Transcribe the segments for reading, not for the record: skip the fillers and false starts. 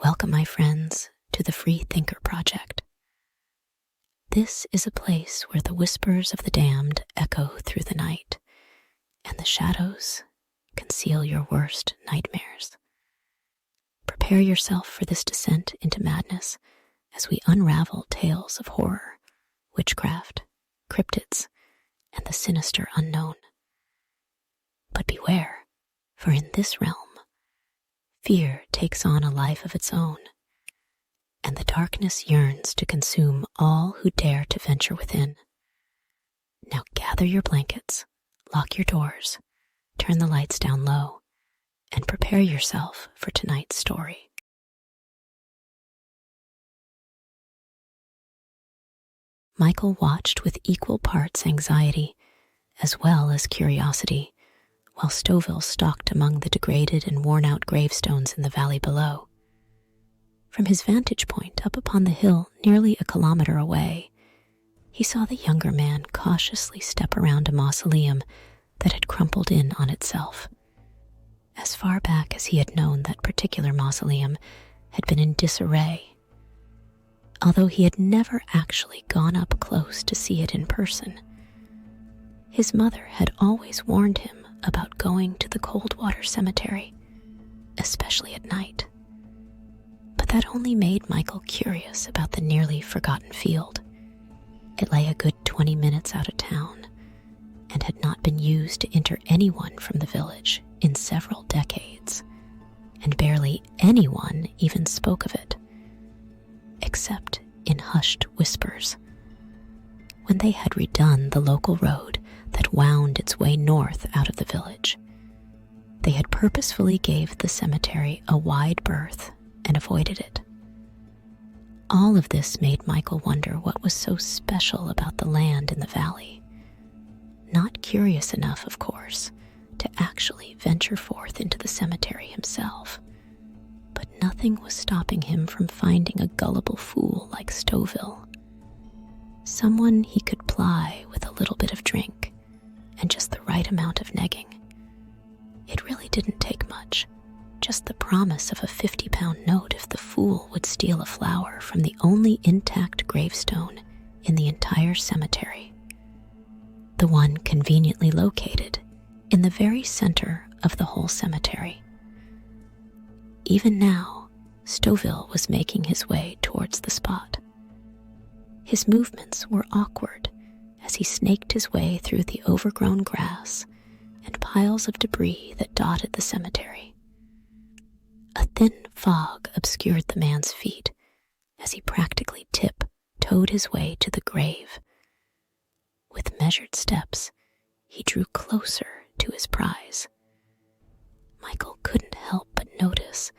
Welcome, my friends, to the Free Thinker Project. This is a place where the whispers of the damned echo through the night, and the shadows conceal your worst nightmares. Prepare yourself for this descent into madness as we unravel tales of horror, witchcraft, cryptids, and the sinister unknown. But beware, for in this realm, fear takes on a life of its own, and the darkness yearns to consume all who dare to venture within. Now gather your blankets, lock your doors, turn the lights down low, and prepare yourself for tonight's story. Michael watched with equal parts anxiety as well as curiosity while Stouffville stalked among the degraded and worn-out gravestones in the valley below. From his vantage point up upon the hill nearly a kilometer away, he saw the younger man cautiously step around a mausoleum that had crumpled in on itself. As far back as he had known, that particular mausoleum had been in disarray, although he had never actually gone up close to see it in person. His mother had always warned him about going to the Coldwater Cemetery, especially at night. But that only made Michael curious about the nearly forgotten field. It lay a good 20 minutes out of town and had not been used to enter anyone from the village in several decades, and barely anyone even spoke of it, except in hushed whispers. When they had redone the local road that wound its way north out of the village, they had purposefully gave the cemetery a wide berth and avoided it. All of this made Michael wonder what was so special about the land in the valley. Not curious enough, of course, to actually venture forth into the cemetery himself, but nothing was stopping him from finding a gullible fool like Stouffville, someone he could ply with a little bit of drink and just the right amount of negging. It really didn't take much, just the promise of a 50-pound note if the fool would steal a flower from the only intact gravestone in the entire cemetery, the one conveniently located in the very center of the whole cemetery. Even now, Stouffville was making his way towards the spot. His movements were awkward as he snaked his way through the overgrown grass and piles of debris that dotted the cemetery. A thin fog obscured the man's feet as he practically tiptoed his way to the grave. With measured steps, he drew closer to his prize. Michael couldn't help but notice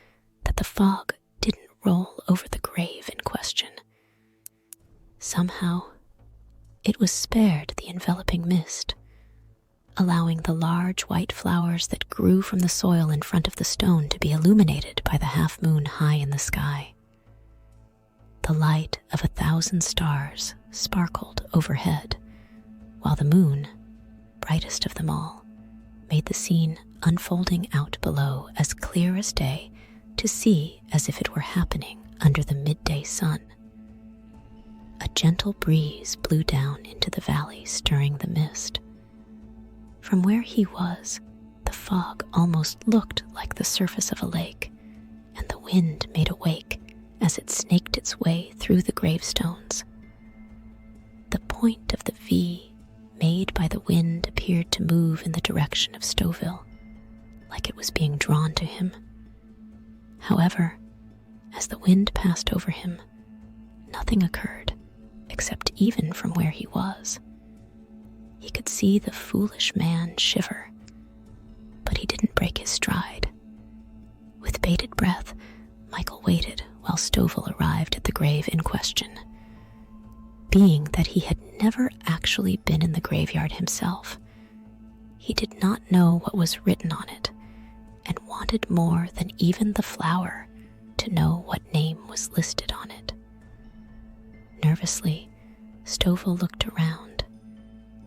that the fog didn't roll over the grave in question. Somehow, it was spared the enveloping mist, allowing the large white flowers that grew from the soil in front of the stone to be illuminated by the half-moon high in the sky. The light of 1,000 stars sparkled overhead, while the moon, brightest of them all, made the scene unfolding out below as clear as day to see as if it were happening under the midday sun. A gentle breeze blew down into the valley, stirring the mist. From where he was, the fog almost looked like the surface of a lake, and the wind made a wake as it snaked its way through the gravestones. The point of the V made by the wind appeared to move in the direction of Stouffville, like it was being drawn to him. However, as the wind passed over him, nothing occurred, except even from where he was. He could see the foolish man shiver, but he didn't break his stride. With bated breath, Michael waited while Stouffville arrived at the grave in question. Being that he had never actually been in the graveyard himself, he did not know what was written on it, and wanted more than even the flower to know what name was listed on it. Nervously, Stouffville looked around,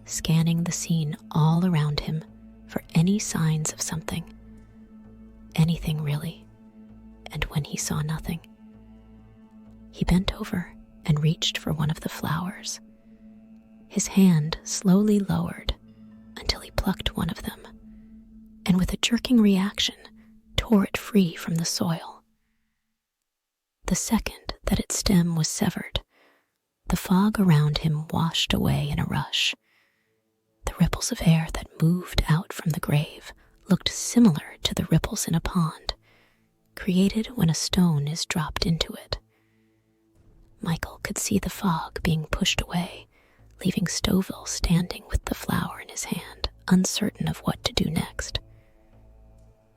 scanning the scene all around him for any signs of something. Anything, really. And when he saw nothing, He bent over and reached for one of the flowers. His hand slowly lowered until he plucked one of them, and with a jerking reaction, tore it free from the soil. The second that its stem was severed, the fog around him washed away in a rush. The ripples of air that moved out from the grave looked similar to the ripples in a pond, created when a stone is dropped into it. Michael could see the fog being pushed away, leaving Stouffville standing with the flower in his hand, uncertain of what to do next.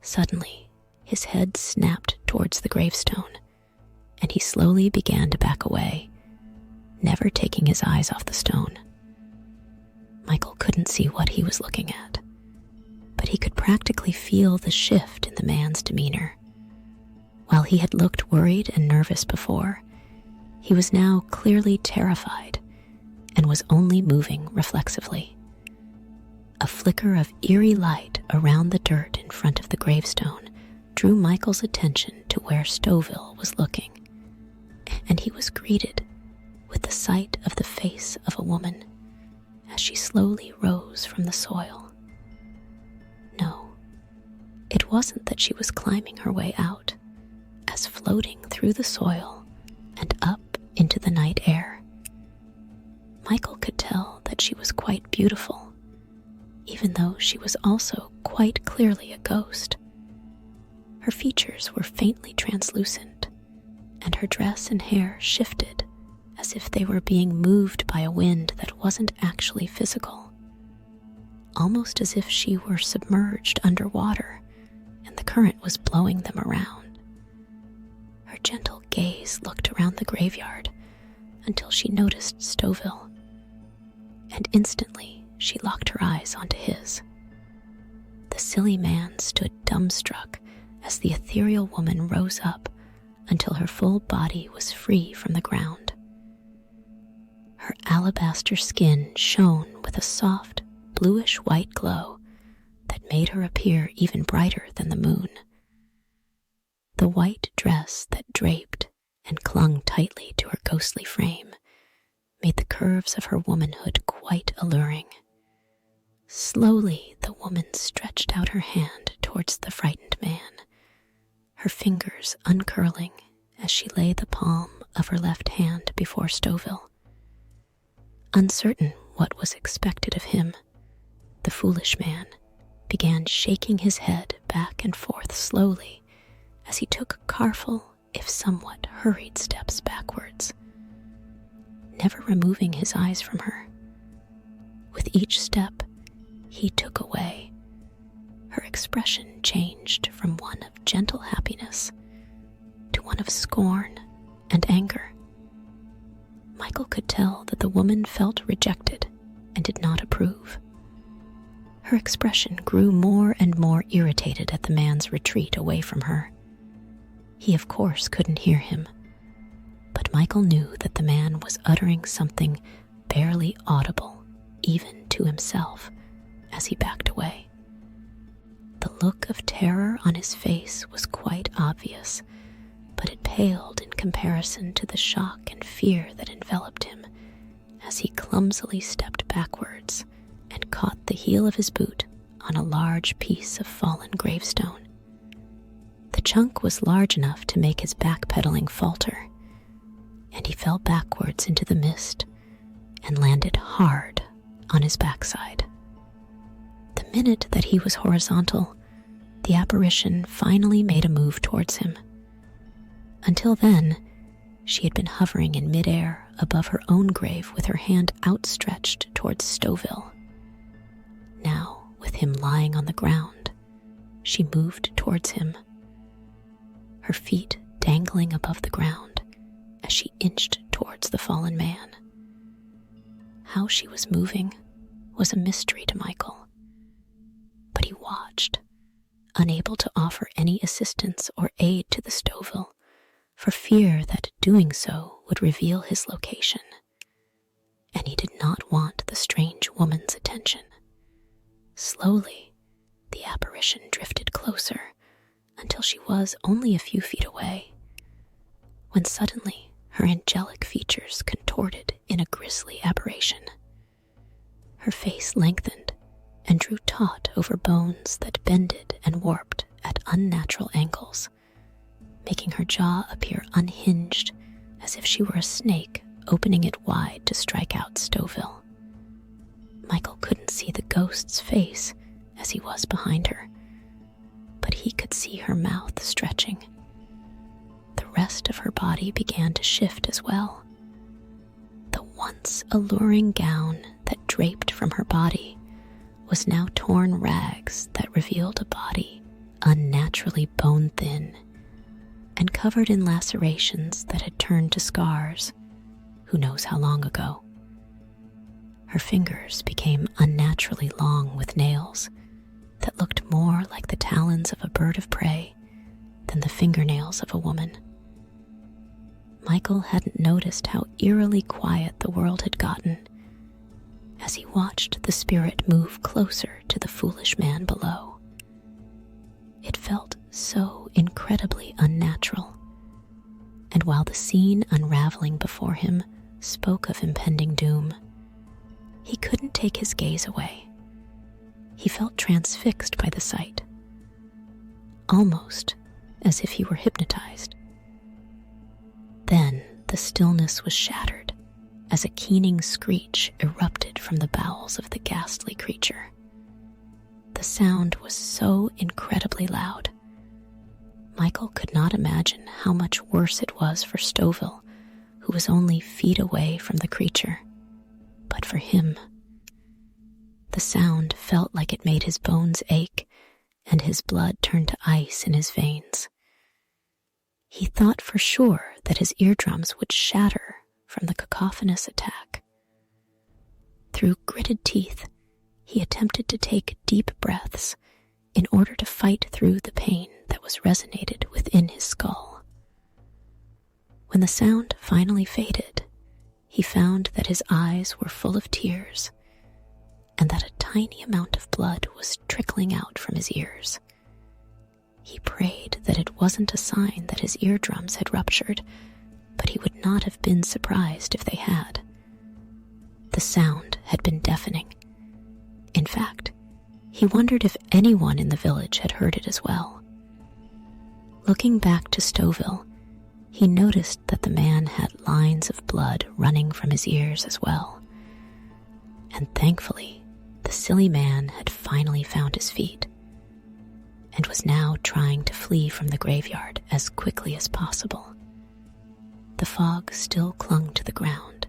Suddenly, his head snapped towards the gravestone, and he slowly began to back away, never taking his eyes off the stone. Michael couldn't see what he was looking at, but he could practically feel the shift in the man's demeanor. While he had looked worried and nervous before, he was now clearly terrified and was only moving reflexively. A flicker of eerie light around the dirt in front of the gravestone drew Michael's attention to where Stouffville was looking, and he was greeted with the sight of the face of a woman as she slowly rose from the soil. No, it wasn't that she was climbing her way out, as floating through the soil and up into the night air. Michael could tell that she was quite beautiful, even though she was also quite clearly a ghost. Her features were faintly translucent, and her dress and hair shifted as if they were being moved by a wind that wasn't actually physical, almost as if she were submerged underwater and the current was blowing them around. Her gentle gaze looked around the graveyard until she noticed Stouffville, and instantly she locked her eyes onto his. The silly man stood dumbstruck as the ethereal woman rose up until her full body was free from the ground. Her alabaster skin shone with a soft, bluish-white glow that made her appear even brighter than the moon. The white dress that draped and clung tightly to her ghostly frame made the curves of her womanhood quite alluring. Slowly, the woman stretched out her hand towards the frightened man, her fingers uncurling as she laid the palm of her left hand before Stouffville. Uncertain what was expected of him, the foolish man began shaking his head back and forth slowly as he took careful, if somewhat hurried steps backwards, never removing his eyes from her. With each step he took away, her expression changed from one of gentle happiness to one of scorn and anger. Michael could tell that the woman felt rejected and did not approve. Her expression grew more and more irritated at the man's retreat away from her. He, of course, couldn't hear him, but Michael knew that the man was uttering something barely audible, even to himself, as he backed away. The look of terror on his face was quite obvious, but it paled in comparison to the shock and fear that enveloped him as he clumsily stepped backwards and caught the heel of his boot on a large piece of fallen gravestone. The chunk was large enough to make his backpedaling falter, and he fell backwards into the mist and landed hard on his backside. The minute that he was horizontal, the apparition finally made a move towards him. Until then, she had been hovering in midair above her own grave with her hand outstretched towards Stouffville. Now, with him lying on the ground, she moved towards him, her feet dangling above the ground as she inched towards the fallen man. How she was moving was a mystery to Michael, but he watched, unable to offer any assistance or aid to the Stouffville, for fear that doing so would reveal his location, and he did not want the strange woman's attention. Slowly, the apparition drifted closer until she was only a few feet away, when suddenly her angelic features contorted in a grisly aberration. Her face lengthened and drew taut over bones that bended and warped at unnatural angles, making her jaw appear unhinged as if she were a snake opening it wide to strike out Stouffville. Michael couldn't see the ghost's face as he was behind her, but he could see her mouth stretching. The rest of her body began to shift as well. The once alluring gown that draped from her body was now torn rags that revealed a body unnaturally bone-thin and covered in lacerations that had turned to scars, who knows how long ago. Her fingers became unnaturally long with nails that looked more like the talons of a bird of prey than the fingernails of a woman. Michael hadn't noticed how eerily quiet the world had gotten as he watched the spirit move closer to the foolish man below. It felt so incredibly unnatural, and while the scene unraveling before him spoke of impending doom, he couldn't take his gaze away. He felt transfixed by the sight, almost as if he were hypnotized. Then the stillness was shattered as a keening screech erupted from the bowels of the ghastly creature. The sound was so incredibly loud. Michael could not imagine how much worse it was for Stouffville, who was only feet away from the creature. But for him, the sound felt like it made his bones ache and his blood turn to ice in his veins. He thought for sure that his eardrums would shatter from the cacophonous attack. Through gritted teeth, he attempted to take deep breaths in order to fight through the pain that was resonated within his skull. When the sound finally faded, he found that his eyes were full of tears and that a tiny amount of blood was trickling out from his ears. He prayed that it wasn't a sign that his eardrums had ruptured, but he would not have been surprised if they had. The sound had been deafening. In fact, he wondered if anyone in the village had heard it as well. Looking back to Stouffville, he noticed that the man had lines of blood running from his ears as well. And thankfully, the silly man had finally found his feet and was now trying to flee from the graveyard as quickly as possible. The fog still clung to the ground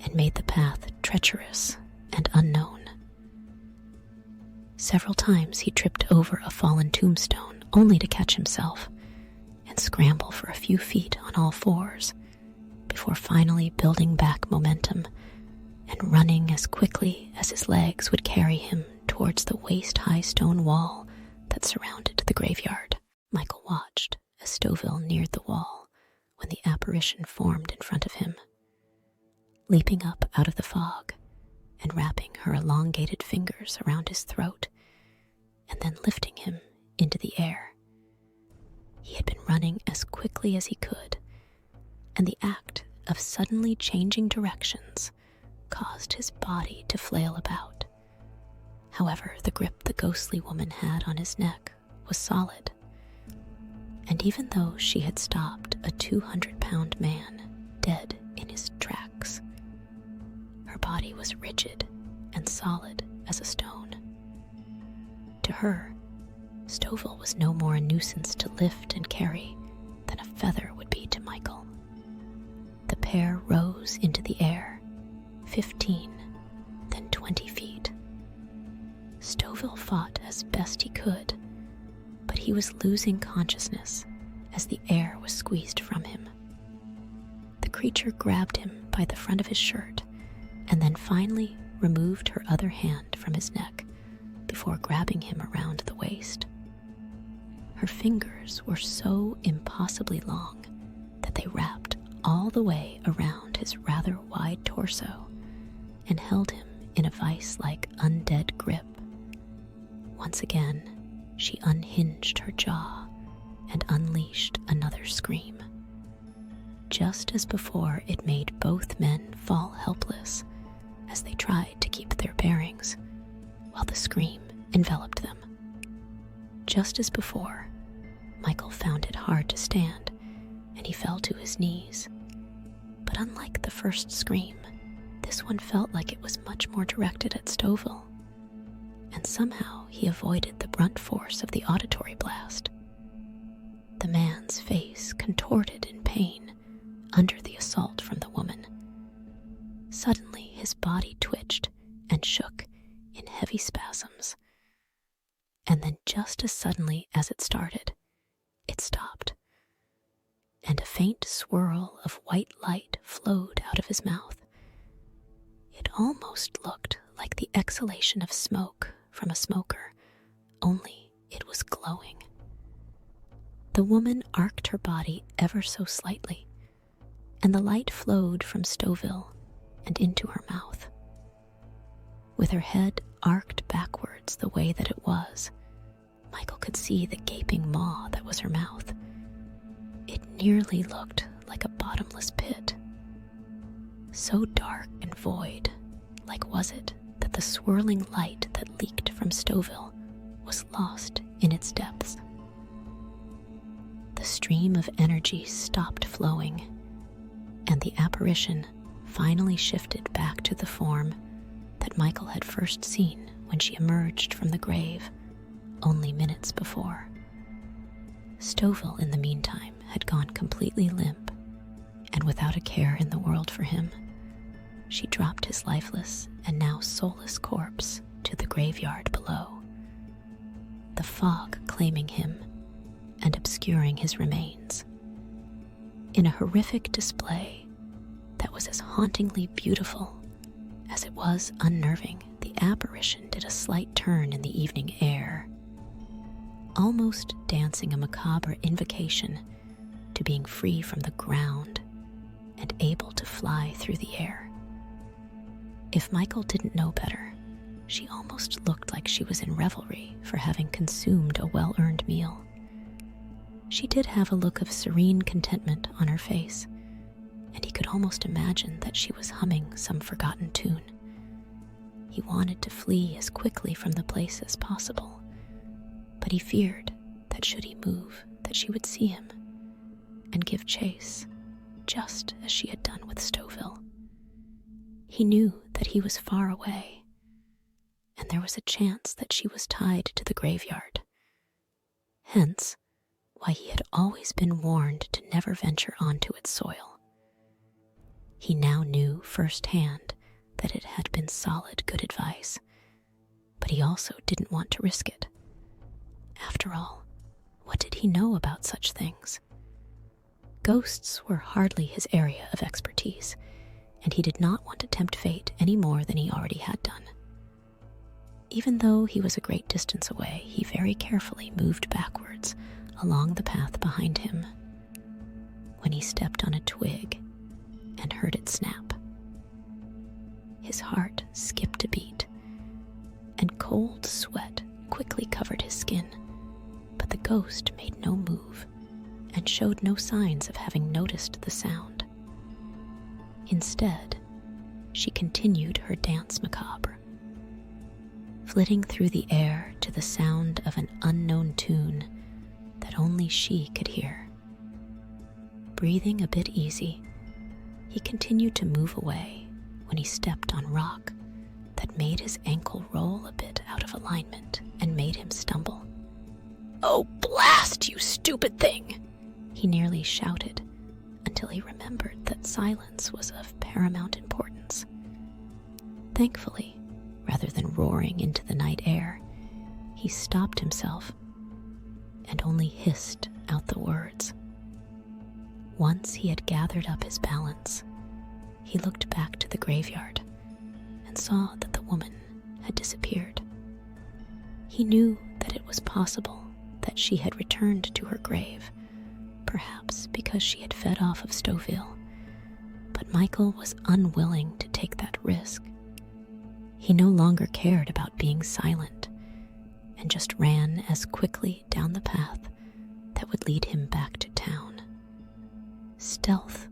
and made the path treacherous and unknown. Several times he tripped over a fallen tombstone only to catch himself and scramble for a few feet on all fours before finally building back momentum and running as quickly as his legs would carry him towards the waist-high stone wall that surrounded the graveyard. Michael watched as Stouffville neared the wall when the apparition formed in front of him, leaping up out of the fog and wrapping her elongated fingers around his throat and then lifting him into the air. He had been running as quickly as he could, and the act of suddenly changing directions caused his body to flail about. However, the grip the ghostly woman had on his neck was solid, and even though she had stopped a 200-pound man dead in his tracks, her body was rigid and solid as a stone. To her, Stouffville was no more a nuisance to lift and carry than a feather would be to Michael. The pair rose into the air, 15, then 20 feet. Stouffville fought as best he could, but he was losing consciousness as the air was squeezed from him. The creature grabbed him by the front of his shirt and then finally removed her other hand from his neck before grabbing him around the waist. Her fingers were so impossibly long that they wrapped all the way around his rather wide torso and held him in a vice-like undead grip. Once again, she unhinged her jaw and unleashed another scream. just as before, it made both men fall helpless as they tried to keep their bearings, while the scream enveloped them. Just as before, Michael found it hard to stand, and he fell to his knees. But unlike the first scream, this one felt like it was much more directed at Stouffville, and somehow he avoided the brunt force of the auditory blast. The man's face contorted in pain under the assault from the woman. Suddenly, his body twitched and shook in heavy spasms. And then, just as suddenly as it started, it stopped, and a faint swirl of white light flowed out of his mouth. It almost looked like the exhalation of smoke from a smoker, only it was glowing. The woman arced her body ever so slightly, and the light flowed from Stouffville and into her mouth. With her head arced backwards the way that it was, Michael could see the gaping maw that was her mouth. It nearly looked like a bottomless pit. So dark and void, like was it, that the swirling light that leaked from Stouffville was lost in its depths. The stream of energy stopped flowing, and the apparition finally shifted back to the form that Michael had first seen when she emerged from the grave only minutes before. Stouffville, in the meantime, had gone completely limp, and without a care in the world for him, she dropped his lifeless and now soulless corpse to the graveyard below, the fog claiming him and obscuring his remains. In a horrific display that was as hauntingly beautiful as it was unnerving, the apparition did a slight turn in the evening air, almost dancing a macabre invocation to being free from the ground and able to fly through the air. If Michael didn't know better, she almost looked like she was in revelry for having consumed a well-earned meal. She did have a look of serene contentment on her face, and he could almost imagine that she was humming some forgotten tune. He wanted to flee as quickly from the place as possible, but he feared that should he move, that she would see him and give chase, just as she had done with Stouffville. He knew that he was far away, and there was a chance that she was tied to the graveyard. Hence, why he had always been warned to never venture onto its soil. He now knew firsthand that it had been solid good advice, but he also didn't want to risk it. After all, what did he know about such things? Ghosts were hardly his area of expertise, and he did not want to tempt fate any more than he already had done. Even though he was a great distance away, he very carefully moved backwards along the path behind him. When he stepped on a twig and heard it snap, his heart skipped a beat, and cold sweat quickly covered his skin, but the ghost made no move and showed no signs of having noticed the sound. Instead, she continued her dance macabre, flitting through the air to the sound of an unknown tune that only she could hear. Breathing a bit easy, he continued to move away when he stepped on rock that made his ankle roll a bit out of alignment and made him stumble. "Oh, blast, you stupid thing!" he nearly shouted, until he remembered that silence was of paramount importance. Thankfully, rather than roaring into the night air, he stopped himself and only hissed out the words. Once he had gathered up his balance, he looked back to the graveyard and saw that the woman had disappeared. He knew that it was possible that she had returned to her grave, perhaps because she had fed off of Stouffville, but Michael was unwilling to take that risk. He no longer cared about being silent and just ran as quickly down the path that would lead him back to town. Stealth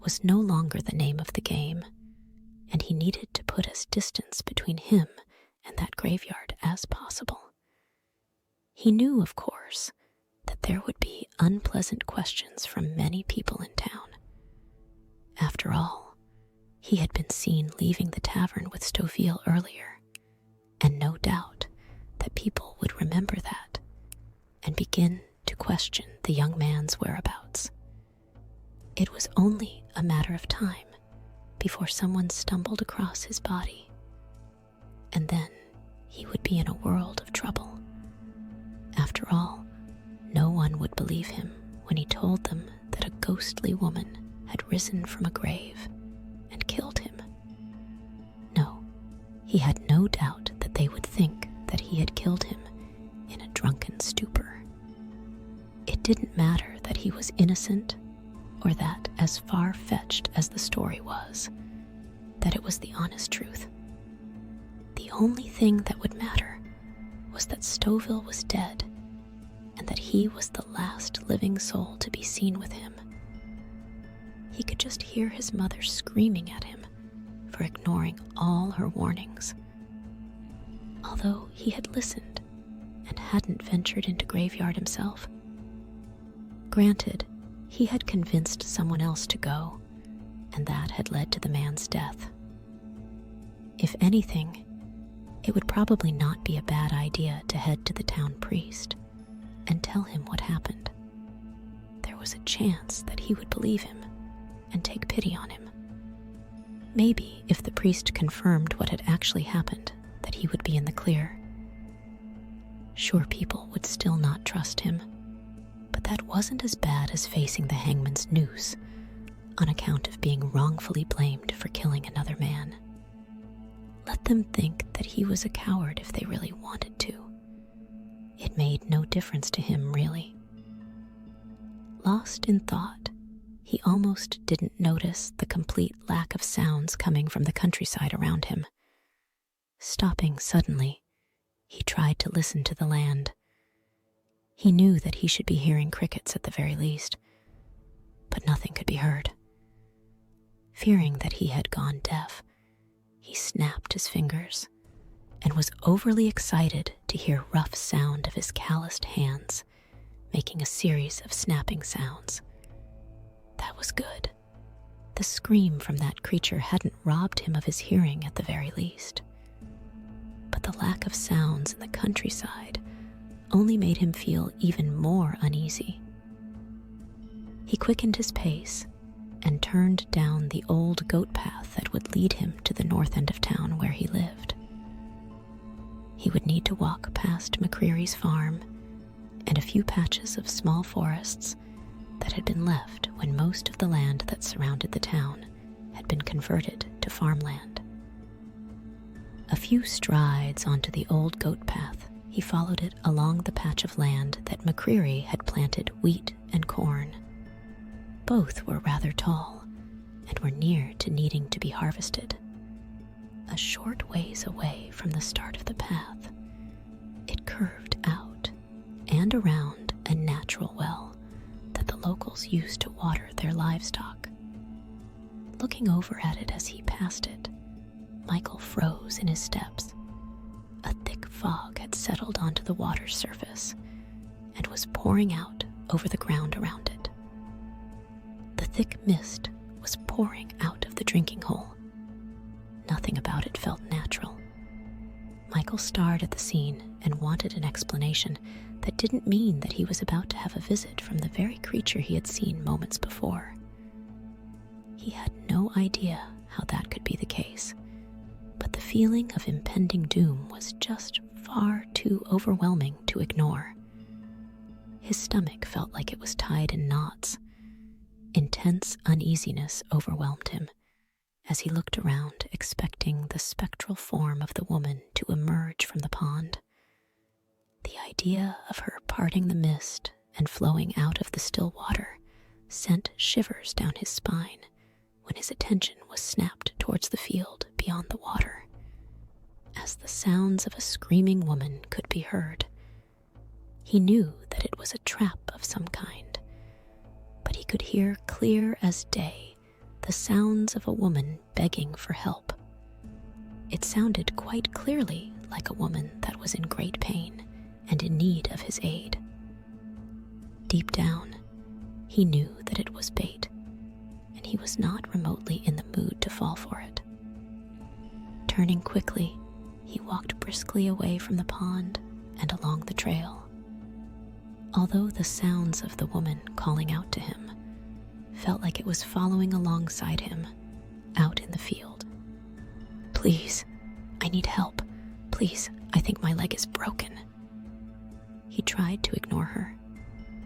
was no longer the name of the game, and he needed to put as distance between him and that graveyard as possible. He knew, of course, that there would be unpleasant questions from many people in town. After all, he had been seen leaving the tavern with Stoville earlier, and no doubt that people would remember that and begin to question the young man's whereabouts. It was only a matter of time before someone stumbled across his body, and then he would be in a world of trouble. After all, no one would believe him when he told them that a ghostly woman had risen from a grave and killed him. No, he had no doubt that they would think that he had killed him in a drunken stupor. It didn't matter that he was innocent, or that, as far-fetched as the story was, that it was the honest truth. The only thing that would matter was that Stoville was dead, and that he was the last living soul to be seen with him. He could just hear his mother screaming at him for ignoring all her warnings. Although he had listened and hadn't ventured into graveyard himself. Granted, he had convinced someone else to go, and that had led to the man's death. If anything, it would probably not be a bad idea to head to the town priest and tell him what happened. There was a chance that he would believe him and take pity on him. Maybe if the priest confirmed what had actually happened, that he would be in the clear. Sure, people would still not trust him, but that wasn't as bad as facing the hangman's noose on account of being wrongfully blamed for killing another man. Let them think that he was a coward if they really wanted to. It made no difference to him, really. Lost in thought, he almost didn't notice the complete lack of sounds coming from the countryside around him. Stopping suddenly, he tried to listen to the land. He knew that he should be hearing crickets at the very least, but nothing could be heard. Fearing that he had gone deaf, he snapped his fingers and was overly excited to hear rough sound of his calloused hands making a series of snapping sounds. That was good. The scream from that creature hadn't robbed him of his hearing at the very least. But the lack of sounds in the countryside only made him feel even more uneasy. He quickened his pace and turned down the old goat path that would lead him to the north end of town where he lived. He would need to walk past McCreary's farm and a few patches of small forests that had been left when most of the land that surrounded the town had been converted to farmland. A few strides onto the old goat path, he followed it along the patch of land that McCreary had planted wheat and corn. Both were rather tall and were near to needing to be harvested. A short ways away from the start of the path, it curved out and around a natural well that the locals used to water their livestock. Looking over at it as he passed it, Michael froze in his steps. A thick fog had settled onto the water's surface and was pouring out over the ground around it. The thick mist was pouring out of the drinking hole. Nothing about it felt natural. Michael stared at the scene and wanted an explanation that didn't mean that he was about to have a visit from the very creature he had seen moments before. He had no idea how that could be the case, but the feeling of impending doom was just far too overwhelming to ignore. His stomach felt like it was tied in knots. Intense uneasiness overwhelmed him as he looked around, expecting the spectral form of the woman to emerge from the pond. The idea of her parting the mist and flowing out of the still water sent shivers down his spine when his attention was snapped towards the field beyond the water. As the sounds of a screaming woman could be heard, he knew that it was a trap of some kind, but he could hear clear as day the sounds of a woman begging for help. It sounded quite clearly like a woman that was in great pain and in need of his aid. Deep down, he knew that it was bait, and he was not remotely in the mood to fall for it. Turning quickly, he walked briskly away from the pond and along the trail. Although the sounds of the woman calling out to him felt like it was following alongside him out in the field. "Please, I need help. Please, I think my leg is broken." He tried to ignore her.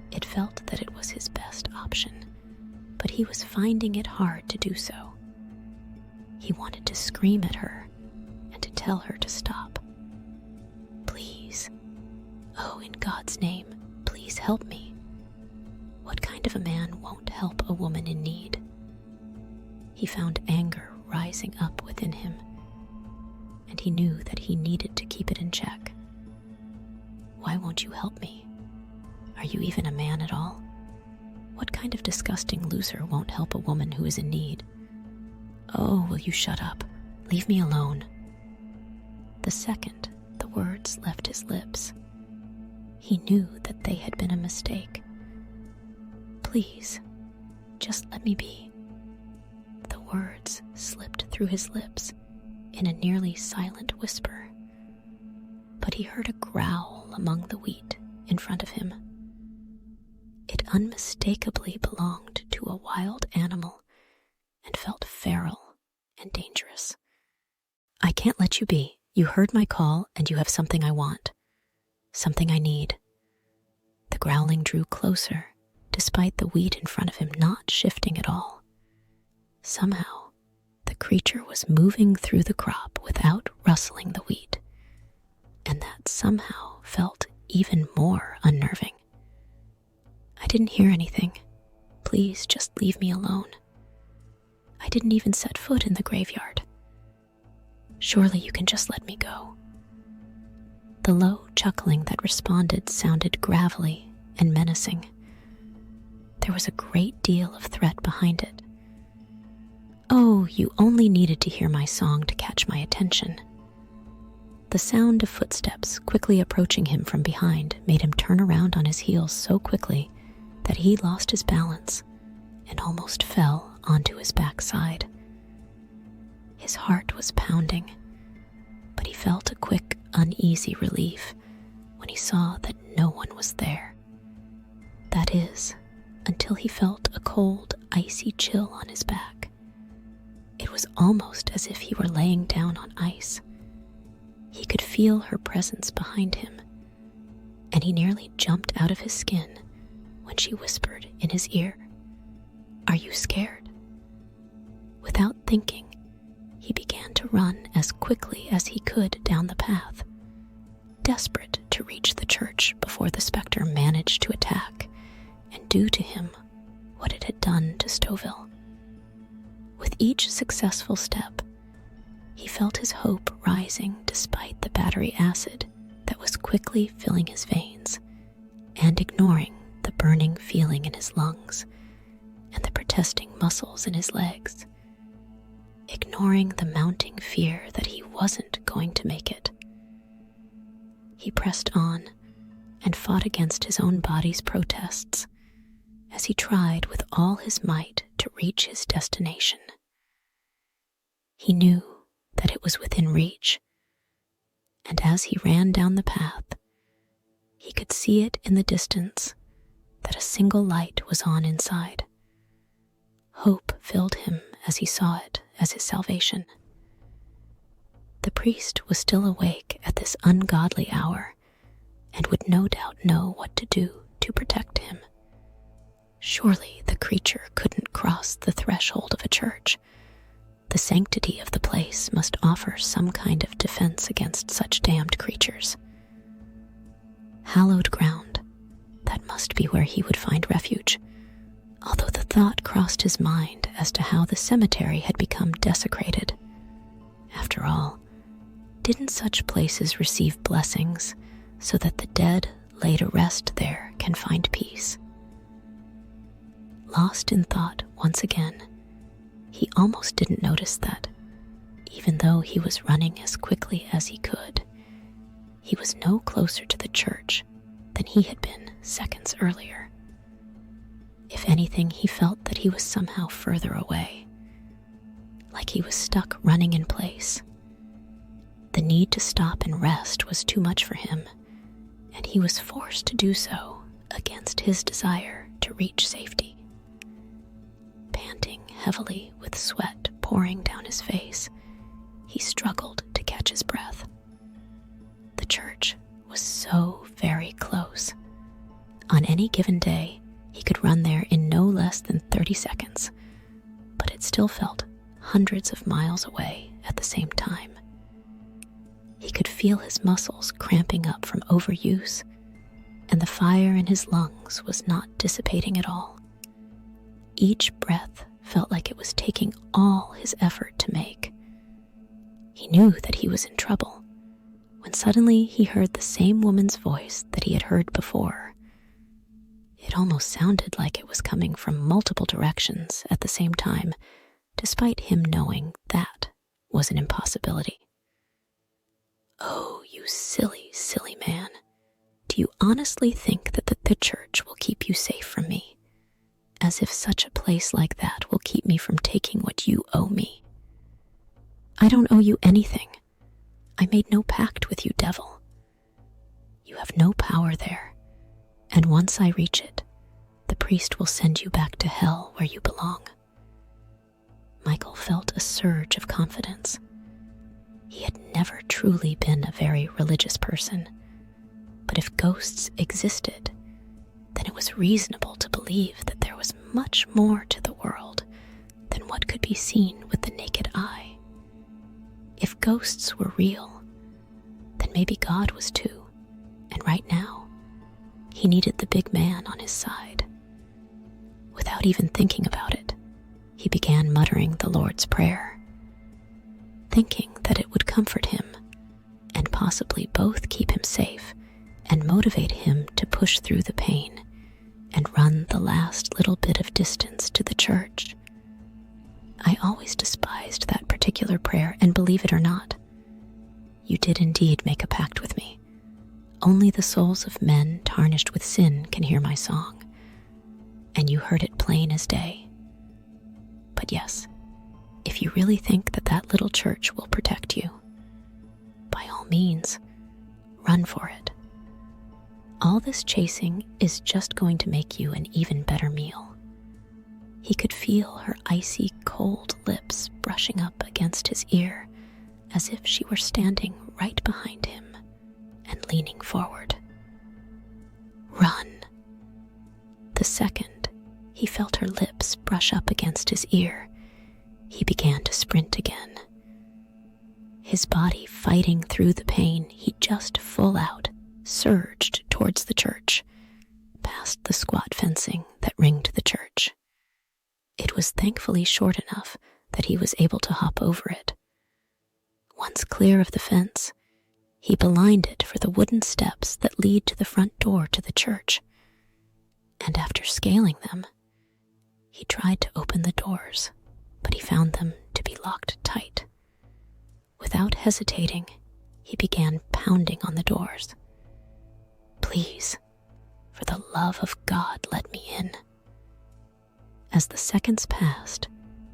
It felt that it was his best option, but he was finding it hard to do so. He wanted to scream at her and to tell her to stop. "Please, oh, in God's name, please help me." What kind of a man won't help a woman in need? He found anger rising up within him, and he knew that he needed to keep it in check. "Why won't you help me? Are you even a man at all? What kind of disgusting loser won't help a woman who is in need? Oh, will you shut up? Leave me alone." The second the words left his lips, he knew that they had been a mistake. "Please, just let me be." The words slipped through his lips in a nearly silent whisper, but he heard a growl among the wheat in front of him. It unmistakably belonged to a wild animal and felt feral and dangerous. "I can't let you be. You heard my call and you have something I want. Something I need." The growling drew closer, despite the wheat in front of him not shifting at all. Somehow, the creature was moving through the crop without rustling the wheat, and that somehow felt even more unnerving. "I didn't hear anything. Please just leave me alone. I didn't even set foot in the graveyard. Surely you can just let me go." The low chuckling that responded sounded gravelly and menacing. There was a great deal of threat behind it. "Oh, you only needed to hear my song to catch my attention." The sound of footsteps quickly approaching him from behind made him turn around on his heels so quickly that he lost his balance and almost fell onto his backside. His heart was pounding, but he felt a quick, uneasy relief when he saw that no one was there. That is, until he felt a cold, icy chill on his back. It was almost as if he were laying down on ice. He could feel her presence behind him, and he nearly jumped out of his skin when she whispered in his ear, "Are you scared?" Without thinking, he began to run as quickly as he could down the path, desperate to reach the church before the specter managed to attack and do to him what it had done to Stouffville. With each successful step, he felt his hope rising despite the battery acid that was quickly filling his veins and ignoring the burning feeling in his lungs and the protesting muscles in his legs, ignoring the mounting fear that he wasn't going to make it. He pressed on and fought against his own body's protests as he tried with all his might to reach his destination. He knew that it was within reach, and as he ran down the path, he could see it in the distance that a single light was on inside. Hope filled him as he saw it as his salvation. The priest was still awake at this ungodly hour and would no doubt know what to do to protect him. Surely the creature couldn't cross the threshold of a church. The sanctity of the place must offer some kind of defense against such damned creatures. Hallowed ground, that must be where he would find refuge, although the thought crossed his mind as to how the cemetery had become desecrated. After all, didn't such places receive blessings so that the dead laid to rest there can find peace? Lost in thought once again, he He almost didn't notice that, even though he was running as quickly as he could, he was no closer to the church than he had been seconds earlier. If anything, he felt that he was somehow further away, like he was stuck running in place. The need to stop and rest was too much for him, and he was forced to do so against his desire to reach safety. Panting heavily with sweat pouring down his face, he struggled to catch his breath. The church was so very close. On any given day, he could run there in no less than 30 seconds, but it still felt hundreds of miles away at the same time. He could feel his muscles cramping up from overuse, and the fire in his lungs was not dissipating at all. Each breath felt like it was taking all his effort to make. He knew that he was in trouble, when suddenly he heard the same woman's voice that he had heard before. It almost sounded like it was coming from multiple directions at the same time, despite him knowing that was an impossibility. "Oh, you silly, silly man. Do you honestly think that the church will keep you safe from me? As if such a place like that will keep me from taking what you owe me. I don't owe you anything. I made no pact with you, devil. You have no power there, and once I reach it, the priest will send you back to hell where you belong." Michael felt a surge of confidence. He had never truly been a very religious person, but if ghosts existed, then it was reasonable to believe that there was much more to the world than what could be seen with the naked eye. If ghosts were real, then maybe God was too, and right now, he needed the big man on his side. Without even thinking about it, he began muttering the Lord's Prayer, thinking that it would comfort him and possibly both keep him safe and motivate him to push through the pain and run the last little bit of distance to the church. I always despised that particular prayer, and believe it or not, you did indeed make a pact with me. Only the souls of men tarnished with sin can hear my song, and you heard it plain as day. But yes, if you really think that that little church will protect you, by all means, run for it. All this chasing is just going to make you an even better meal. He could feel her icy cold lips brushing up against his ear as if she were standing right behind him and leaning forward. Run. The second he felt her lips brush up against his ear, he began to sprint again. His body fighting through the pain, he just full out surged towards the church, past the squat fencing that ringed the church. It was thankfully short enough that he was able to hop over it. Once clear of the fence, he beelined it for the wooden steps that lead to the front door to the church, and after scaling them, he tried to open the doors, but he found them to be locked tight. Without hesitating, he began pounding on the doors. "Please, for the love of God, let me in." As the seconds passed,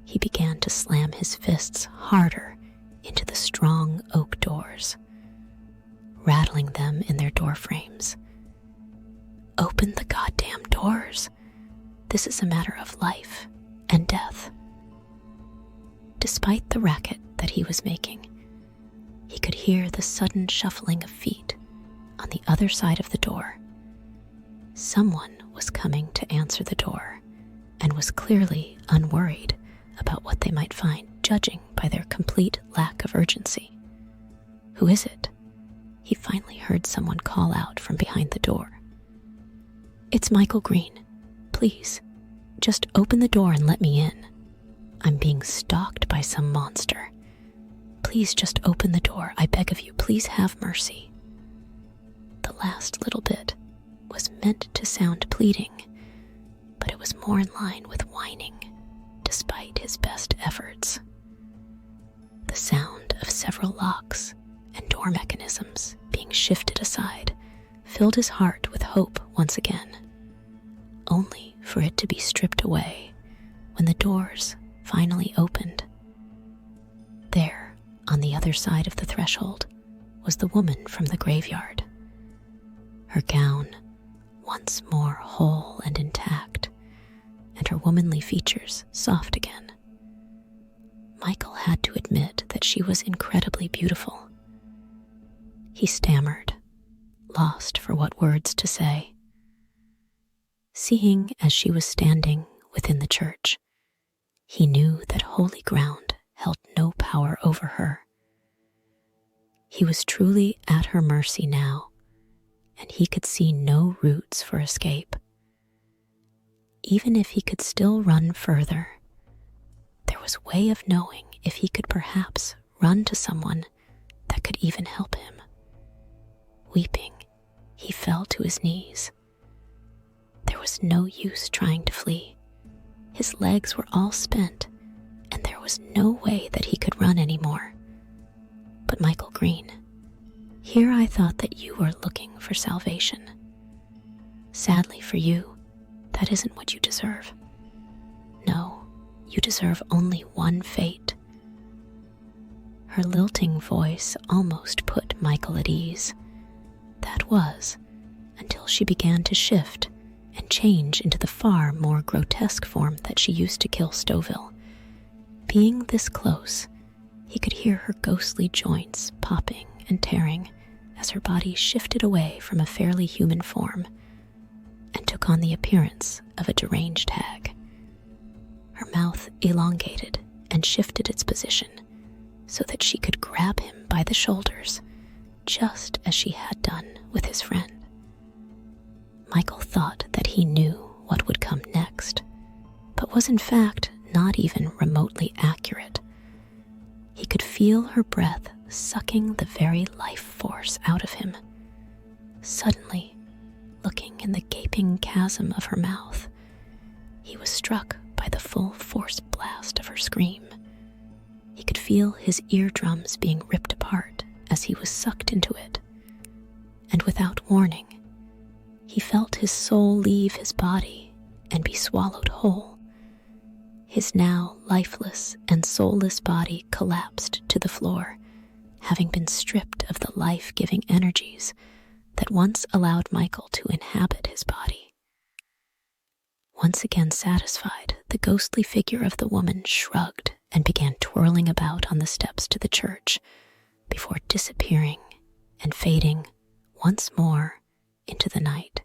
he began to slam his fists harder into the strong oak doors, rattling them in their door frames. "Open the goddamn doors. This is a matter of life and death." Despite the racket that he was making, he could hear the sudden shuffling of feet on the other side of the door. Someone was coming to answer the door and was clearly unworried about what they might find, judging by their complete lack of urgency. "Who is it?" He finally heard someone call out from behind the door. "It's Michael Green. Please, just open the door and let me in. I'm being stalked by some monster. Please just open the door. I beg of you. Please have mercy." The last little bit was meant to sound pleading, but it was more in line with whining, despite his best efforts. The sound of several locks and door mechanisms being shifted aside filled his heart with hope once again, only for it to be stripped away when the doors finally opened. There, on the other side of the threshold, was the woman from the graveyard. Her gown, once more whole and intact, and her womanly features soft again. Michael had to admit that she was incredibly beautiful. He stammered, lost for what words to say. Seeing as she was standing within the church, he knew that holy ground held no power over her. He was truly at her mercy now, and he could see no routes for escape. Even if he could still run further, there was a way of knowing if he could perhaps run to someone that could even help him. Weeping, he fell to his knees. There was no use trying to flee. His legs were all spent, and there was no way that he could run anymore. But Michael Green, here I thought that you were looking for salvation. Sadly for you, that isn't what you deserve. No, you deserve only one fate. Her lilting voice almost put Michael at ease. That was, until she began to shift and change into the far more grotesque form that she used to kill Stouffville. Being this close, he could hear her ghostly joints popping and tearing as her body shifted away from a fairly human form and took on the appearance of a deranged hag. Her mouth elongated and shifted its position so that she could grab him by the shoulders, just as she had done with his friend. Michael thought that he knew what would come next, but was in fact not even remotely accurate. He could feel her breath sucking the very life force out of him. Suddenly, looking in the gaping chasm of her mouth, he was struck by the full force blast of her scream. He could feel his eardrums being ripped apart as he was sucked into it, and without warning, he felt his soul leave his body and be swallowed whole. His now lifeless and soulless body collapsed to the floor, having been stripped of the life-giving energies that once allowed Michael to inhabit his body. Once again satisfied, the ghostly figure of the woman shrugged and began twirling about on the steps to the church before disappearing and fading once more into the night.